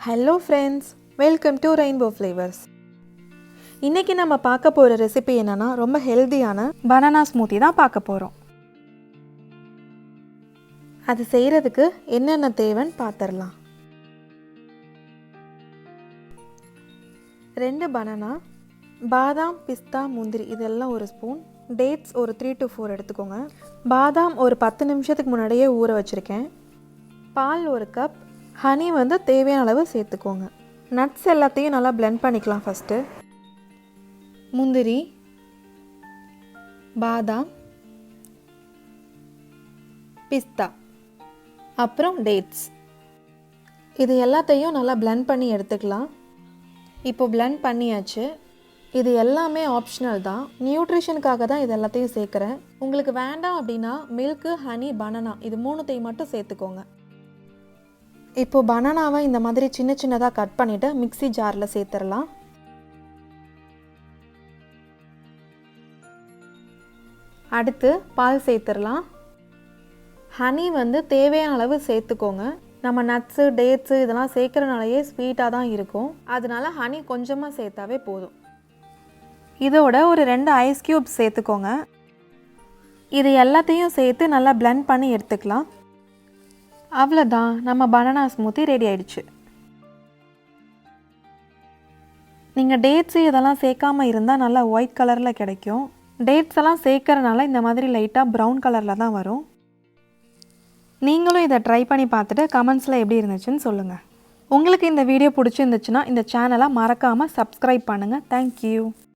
Hello friends, welcome to Rainbow Flavours. இன்னைக்கு நம்ம பார்க்க போற ரெசிபி என்னன்னா ரொம்ப ஹெல்தியான banana smoothie தான் பார்க்க போறோம். அது செய்யிறதுக்கு என்னென்ன தேவைன்னு பார்த்தறலாம். 2 banana, பாதாம், பிஸ்தா, முந்திரி இதெல்லாம் ஒரு ஸ்பூன், dates ஒரு 3 to 4 எடுத்துக்கோங்க. பாதாம் ஒரு 10 நிமிஷத்துக்கு முன்னாடியே ஊற வச்சிருக்கேன். பால் ஒரு கப், ஹனி வந்து தேவையான அளவு சேர்த்துக்கோங்க. நட்ஸ் எல்லாத்தையும் நல்லா blend பண்ணிக்கலாம் ஃபர்ஸ்ட். முந்திரி, பாதாம், பிஸ்தா, அப்புறம் டேட்ஸ். இது எல்லாத்தையும் நல்லா blend பண்ணி எடுத்துக்கலாம். இப்போ blend பண்ணியாச்சு. இது எல்லாமே ஆப்ஷனல் தான். நியூட்ரிஷனுக்காக தான் இது எல்லாத்தையும் சேர்க்குறேன். உங்களுக்கு வேண்டாம் அப்படின்னா மில்க், ஹனி, பனானா இது மூணுத்தையும் மட்டும் சேர்த்துக்கோங்க. இப்போ பனானாவை இந்த மாதிரி சின்ன சின்னதாக கட் பண்ணிவிட்டு மிக்ஸி ஜாரில் சேர்த்துடலாம். அடுத்து பால் சேர்த்துடலாம். ஹனி வந்து தேவையான அளவு சேர்த்துக்கோங்க. நம்ம நட்ஸு, டேட்ஸு இதெல்லாம் சேர்க்குறனாலேயே ஸ்வீட்டாக தான் இருக்கும். அதனால ஹனி கொஞ்சமாக சேர்த்தாவே போதும். இதோட ஒரு 2 ஐஸ் க்யூப்ஸ் சேர்த்துக்கோங்க. இது எல்லாத்தையும் சேர்த்து நல்லா blend பண்ணி எடுத்துக்கலாம். அவ்வளோதான், நம்ம பனானா ஸ்மூத்தி ரெடி ஆயிடுச்சு. நீங்கள் டேட்ஸு இதெல்லாம் சேர்க்காம இருந்தால் நல்லா ஒயிட் கலரில் கிடைக்கும். டேட்ஸ் எல்லாம் சேர்க்கறனால இந்த மாதிரி லைட்டாக ப்ரௌன் கலரில் தான் வரும். நீங்களும் இதை ட்ரை பண்ணி பார்த்துட்டு கமெண்ட்ஸில் எப்படி இருந்துச்சுன்னு சொல்லுங்கள். உங்களுக்கு இந்த வீடியோ பிடிச்சிருந்துச்சுன்னா இந்த சேனலை மறக்காமல் சப்ஸ்கிரைப் பண்ணுங்கள். தேங்க்யூ.